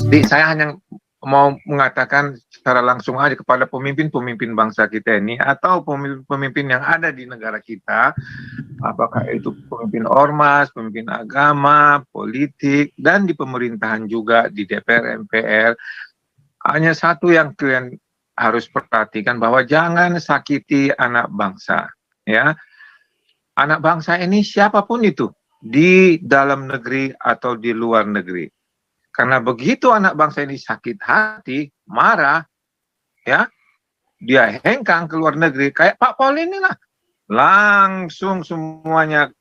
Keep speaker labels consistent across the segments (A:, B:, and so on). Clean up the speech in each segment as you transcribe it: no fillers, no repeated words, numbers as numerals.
A: Jadi saya hanya mau mengatakan secara langsung aja kepada pemimpin-pemimpin bangsa kita ini atau pemimpin yang ada di negara kita, apakah itu pemimpin ormas, pemimpin agama, politik, dan di pemerintahan juga di DPR, MPR, hanya satu yang kalian harus perhatikan bahwa jangan sakiti anak bangsa, ya. Anak bangsa ini siapapun itu, di dalam negeri atau di luar negeri. Karena begitu anak bangsa ini sakit hati, marah, ya, dia hengkang ke luar negeri, kayak Pak Paul inilah, langsung semuanya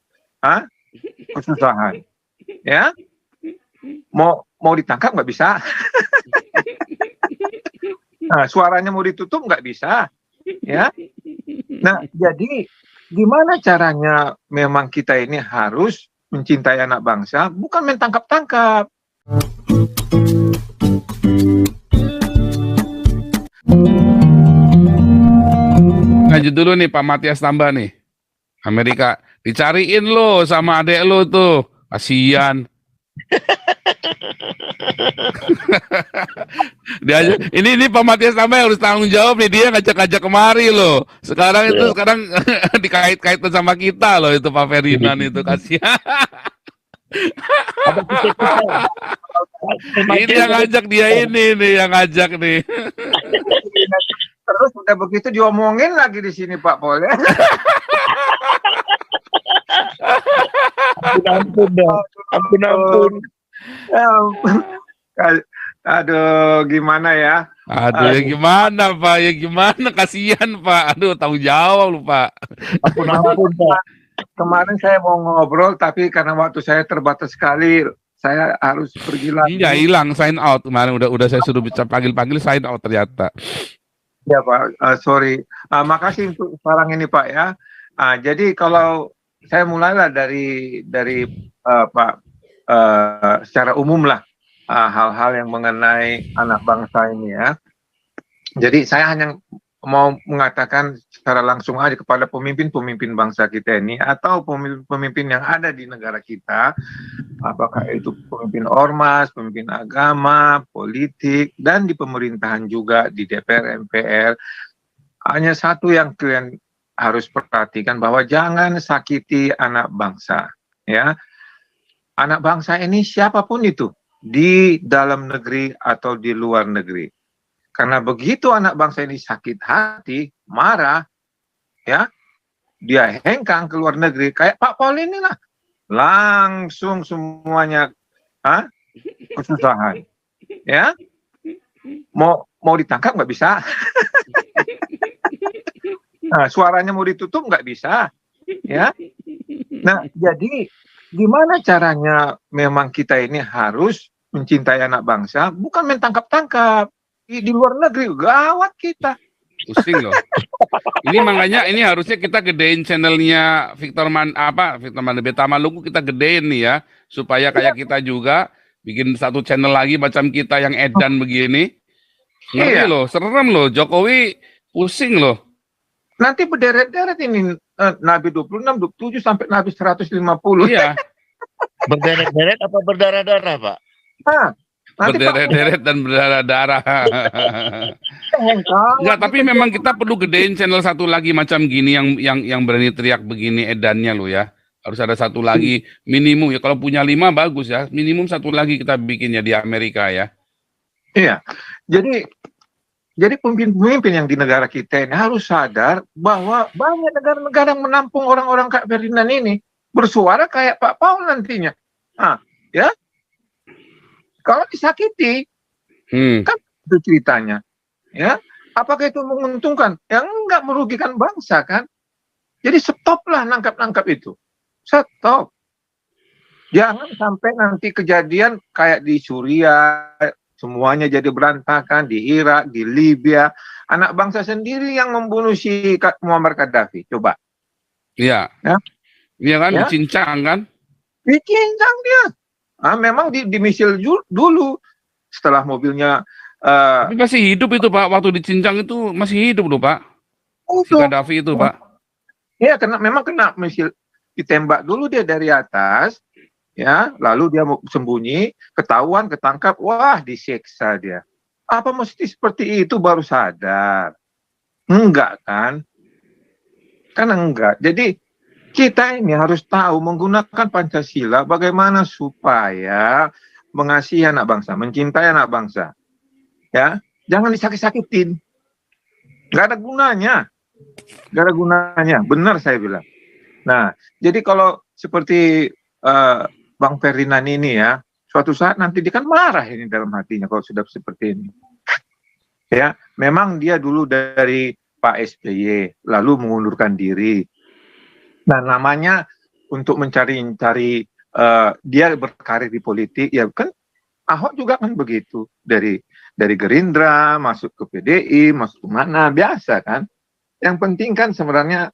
A: kesusahan, ya, mau ditangkap nggak bisa, nah, suaranya mau ditutup nggak bisa, ya. Nah, jadi gimana caranya memang kita ini harus mencintai anak bangsa, bukan main tangkap-tangkap.
B: Lanjut dulu nih Pak Matias Tambah nih. Amerika, dicariin lo sama adek lo tuh. Kasian. Ini Pak Matias Tambah yang harus tanggung jawab nih, dia ngajak-ngajak kemari loh. Sekarang dikait-kaitan sama kita loh itu Pak Ferdinand itu, kasihan. Ini yang ngajak dia ini nih yang ngajak nih.
A: Terus udah begitu diomongin lagi di sini Pak Paul, ya.
C: Ampun.
A: Aduh, gimana ya?
B: Aduh, ya gimana Pak? Ya gimana? Kasihan Pak. Aduh, tanggung jawab lu Pak.
C: Ampun Pak.
A: Kemarin saya mau ngobrol, tapi karena waktu saya terbatas sekali, saya harus pergi lagi.
B: Iya, hilang sign out kemarin. Udah saya suruh bisa panggil sign out ternyata.
A: Ya Pak, sorry. Makasih untuk saran ini Pak ya. Jadi kalau saya mulailah dari Pak, secara umum lah, hal-hal yang mengenai anak bangsa ini ya. Jadi saya hanya mau mengatakan secara langsung aja kepada pemimpin-pemimpin bangsa kita ini atau pemimpin yang ada di negara kita, apakah itu pemimpin ormas, pemimpin agama, politik, dan di pemerintahan juga di DPR, MPR, hanya satu yang kalian harus perhatikan bahwa jangan sakiti anak bangsa, ya. Anak bangsa ini siapapun itu, di dalam negeri atau di luar negeri. Karena begitu anak bangsa ini sakit hati, marah, ya, dia hengkang ke luar negeri, kayak Pak Paul inilah, langsung semuanya kesusahan, ya, mau ditangkap nggak bisa, nah, suaranya mau ditutup nggak bisa, ya. Nah, jadi gimana caranya memang kita ini harus mencintai anak bangsa, bukan main tangkap-tangkap. Di luar negeri gawat kita.
B: Pusing loh. Ini makanya ini harusnya kita gedein channelnya Victor Beta Maluku, kita gedein nih ya, supaya kayak kita juga bikin satu channel lagi macam kita yang edan begini. Ngeri loh, serem loh, Jokowi pusing loh.
A: Nanti berderet-deret ini Nabi 26, 27 sampai Nabi 150.
B: Iya.
C: Berderet-deret apa berdarah-darah Pak?
B: Berderet-deret dan berdarah-darah. Enggak, tapi memang kita perlu gedein channel satu lagi macam gini yang berani teriak begini edannya lo ya. Harus ada satu lagi minimum ya. Kalau punya 5 bagus ya. Minimum satu lagi kita bikinnya di Amerika ya.
A: Iya. Jadi pemimpin-pemimpin yang di negara kita ini harus sadar bahwa banyak negara-negara yang menampung orang-orang kayak Ferdinand ini bersuara kayak Pak Paul nantinya. Ya. Kalau disakiti, kan itu ceritanya, ya. Apakah itu menguntungkan? Yang enggak, merugikan bangsa kan. Jadi stoplah nangkap-nangkap itu, stop. Jangan sampai nanti kejadian kayak di Suriah, semuanya jadi berantakan, di Irak, di Libya, anak bangsa sendiri yang membunuh si Muammar Gaddafi. Coba.
B: Iya.
A: Ya.
B: Iya kan,
A: ya?
B: Dicincang kan?
A: Dicincang dia. Memang di misil dulu, setelah mobilnya.
B: Tapi masih hidup itu Pak, waktu dicincang itu masih hidup loh Pak. Si Gaddafi itu Pak.
A: Iya, memang kena misil, ditembak dulu dia dari atas, ya, lalu dia mau sembunyi, ketahuan, ketangkap, wah disiksa dia. Apa mesti seperti itu baru sadar? Enggak kan? Kan enggak. Jadi kita ini harus tahu menggunakan Pancasila bagaimana supaya mengasihi anak bangsa, mencintai anak bangsa. Ya, jangan disakit-sakitin. Nggak ada gunanya. Nggak ada gunanya. Benar saya bilang. Nah, jadi kalau seperti Bang Ferdinand ini ya, suatu saat nanti dia kan marah ini dalam hatinya kalau sudah seperti ini. Ya, memang dia dulu dari Pak SBY, lalu mengundurkan diri. Nah, namanya untuk mencari dia berkarir di politik, ya kan Ahok juga kan begitu, dari Gerindra masuk ke PDI, masuk ke mana, biasa kan. Yang penting kan sebenarnya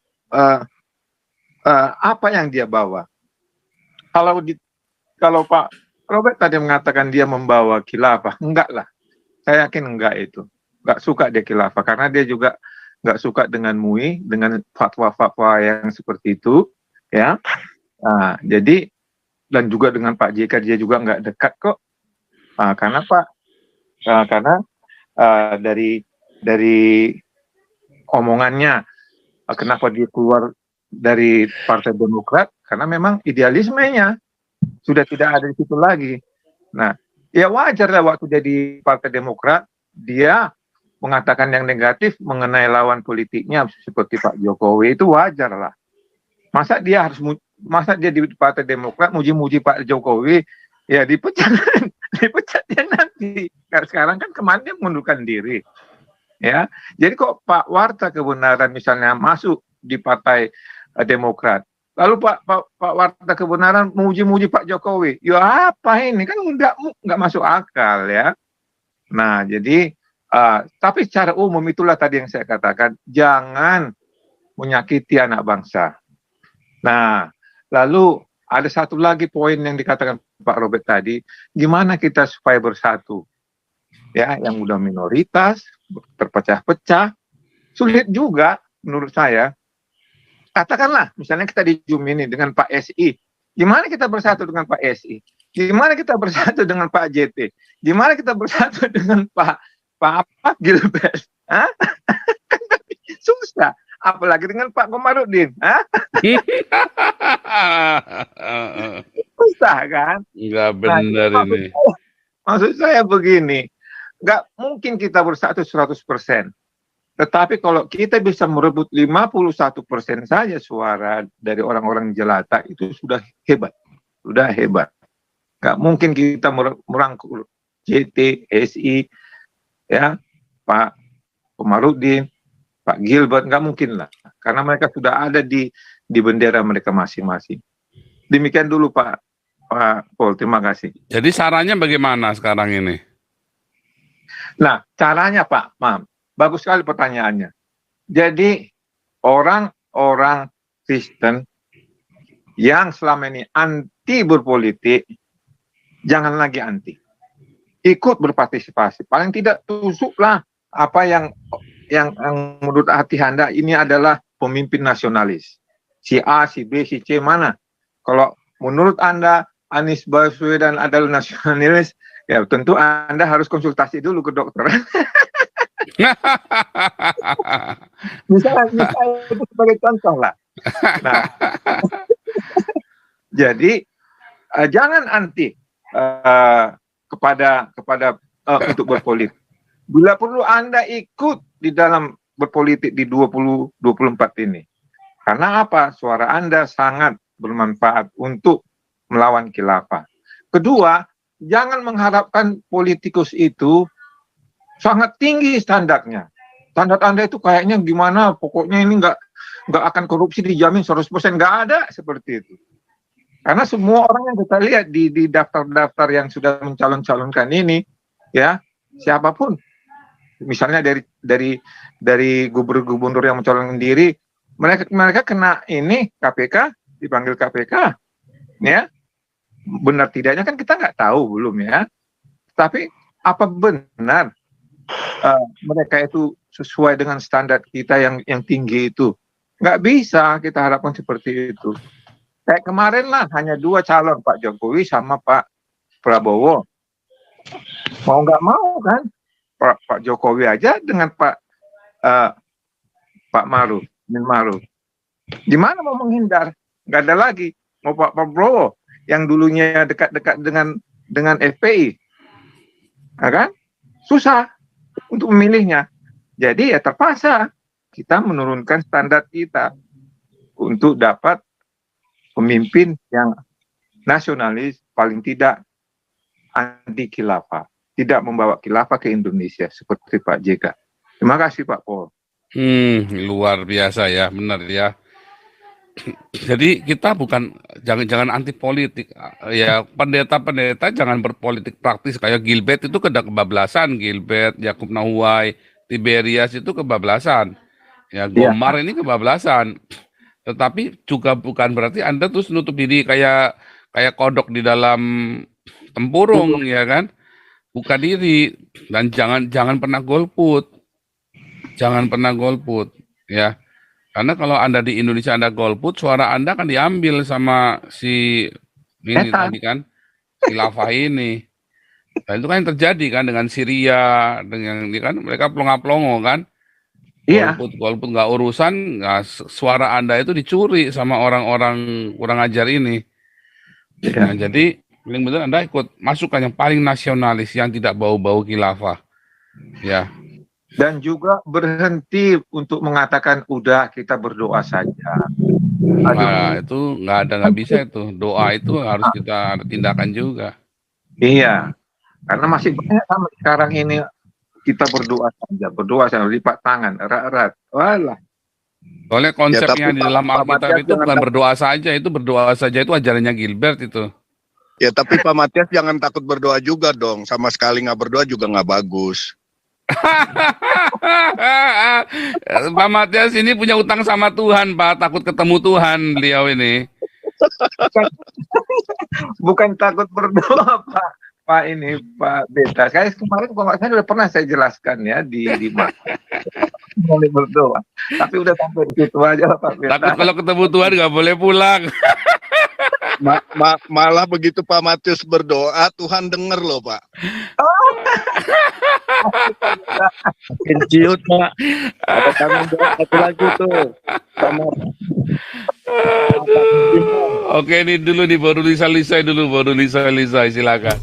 A: apa yang dia bawa. Kalau Pak Robert tadi mengatakan dia membawa khilafah, enggak lah. Saya yakin enggak itu. Enggak suka dia khilafah, karena dia juga enggak suka dengan MUI, dengan fatwa-fatwa yang seperti itu, ya. Nah, jadi dan juga dengan Pak JK dia juga enggak dekat kok. Karena dari omongannya, kenapa dia keluar dari Partai Demokrat, karena memang idealismenya sudah tidak ada di situ lagi. Nah, ya wajar lah waktu jadi Partai Demokrat, dia mengatakan yang negatif mengenai lawan politiknya seperti Pak Jokowi, itu wajar lah. Masa dia di Partai Demokrat muji-muji Pak Jokowi, ya dipecat dia nanti. Sekarang kan kemarin dia mengundurkan diri. Ya, jadi kok Pak Warta Kebenaran misalnya masuk di Partai Demokrat, lalu Pak Warta Kebenaran muji-muji Pak Jokowi, ya apa ini, kan nggak masuk akal ya. Nah, jadi tapi secara umum itulah tadi yang saya katakan, jangan menyakiti anak bangsa. Nah, lalu ada satu lagi poin yang dikatakan Pak Robert tadi, gimana kita supaya bersatu? Ya, yang udah minoritas, terpecah-pecah, sulit juga menurut saya. Katakanlah, misalnya kita di Zoom ini dengan Pak SI, gimana kita bersatu dengan Pak SI? Gimana kita bersatu dengan Pak JT? Gimana kita bersatu dengan Pak Gilbert? Hah? Susah. Apalagi dengan Pak Komarudin. Hah? Susah kan?
B: Nggak benar ini.
A: Maksud saya begini, nggak mungkin kita bersatu 100%. Tetapi kalau kita bisa merebut 51% saja suara dari orang-orang jelata, itu sudah hebat. Sudah hebat. Nggak mungkin kita merangkul JT, SI, ya, Pak Komarudin, Pak Gilbert, nggak mungkin lah. Karena mereka sudah ada di bendera mereka masing-masing. Demikian dulu Pak Paul, terima kasih.
B: Jadi sarannya bagaimana sekarang ini?
A: Nah, caranya Pak, bagus sekali pertanyaannya. Jadi orang-orang Kristen yang selama ini anti berpolitik, jangan lagi anti. Ikut berpartisipasi. Paling tidak tusuklah apa yang menurut hati Anda ini adalah pemimpin nasionalis. Si A, si B, si C mana? Kalau menurut Anda Anies Baswedan adalah nasionalis, ya tentu Anda harus konsultasi dulu ke dokter. misalnya itu sebagai contoh lah. Nah, jadi jangan anti kepada untuk berpolitik. Bila perlu Anda ikut di dalam berpolitik di 2024 ini. Karena apa? Suara Anda sangat bermanfaat untuk melawan khilafah. Kedua, jangan mengharapkan politikus itu sangat tinggi standarnya. Standar Anda itu kayaknya gimana, pokoknya ini nggak akan korupsi dijamin 100%, nggak ada seperti itu. Karena semua orang yang kita lihat di daftar-daftar yang sudah mencalon-calonkan ini, ya, siapapun, misalnya dari gubernur-gubernur yang mencalonkan diri, mereka kena ini KPK, dipanggil KPK, ya. Benar tidaknya kan kita nggak tahu belum ya. Tapi apa benar mereka itu sesuai dengan standar kita yang tinggi itu? Nggak bisa kita harapkan seperti itu. Kayak kemarin lah hanya 2 calon, Pak Jokowi sama Pak Prabowo. Mau nggak mau kan, Pak Jokowi aja dengan Pak Maruf, Min Maruf. Gimana mau menghindar? Nggak ada lagi. Mau Pak Prabowo yang dulunya dekat-dekat dengan FPI, ya kan? Susah untuk memilihnya. Jadi ya terpaksa kita menurunkan standar kita untuk dapat pemimpin yang nasionalis, paling tidak anti khilafah, tidak membawa khilafah ke Indonesia seperti Pak JK. Terima kasih Pak Paul.
B: Luar biasa ya, benar ya. Jadi kita jangan anti politik ya, pendeta jangan berpolitik praktis kayak Gilbert itu kebablasan, Gilbert, Yakub Nahuai, Tiberias itu kebablasan, ya Gomar ini kebablasan. Tetapi juga bukan berarti Anda terus nutup diri kayak kodok di dalam tempurung, ya kan? Buka diri dan jangan pernah golput, ya. Karena kalau Anda di Indonesia Anda golput, suara Anda kan diambil sama si ini tadi kan, khilafah ini. Dan itu kan yang terjadi kan dengan Syria, dengan kan mereka plonga-plongo kan.
A: Iya.
B: Golput nggak urusan, suara Anda itu dicuri sama orang-orang kurang ajar ini. Nah, jadi paling benar Anda ikut masukkan yang paling nasionalis yang tidak bau-bau khilafah. Ya.
A: Dan juga berhenti untuk mengatakan udah kita berdoa saja.
B: Nah, itu nggak bisa itu. Doa itu harus kita ada tindakan juga.
A: Iya, karena masih banyak sampai sekarang ini kita berdoa saja, lipat tangan, erat-erat. Walah.
B: Soalnya konsepnya
C: Ya,
B: di dalam Alkitab itu bukan berdoa saja itu ajarannya Gilbert itu.
C: Ya tapi Pak Matias jangan takut berdoa juga dong. Sama sekali nggak berdoa juga nggak bagus.
B: Pak Matias ini punya utang sama Tuhan, Pak. Takut ketemu Tuhan beliau ini.
A: Bukan takut berdoa, Pak ini Pak Beta. Kayak kemarin kalau nggak salah udah pernah saya jelaskan ya di boleh berdoa. Tapi udah sampai di situ aja lah Pak Beta.
B: Takut kalau ketemu Tuhan nggak boleh pulang.
C: Malah begitu Pak Matius berdoa, Tuhan denger loh Pak. Ciut Pak. Ada tanggung jawab satu lagi tuh.
B: Oke, ini dulu nih baru Lisa silakan.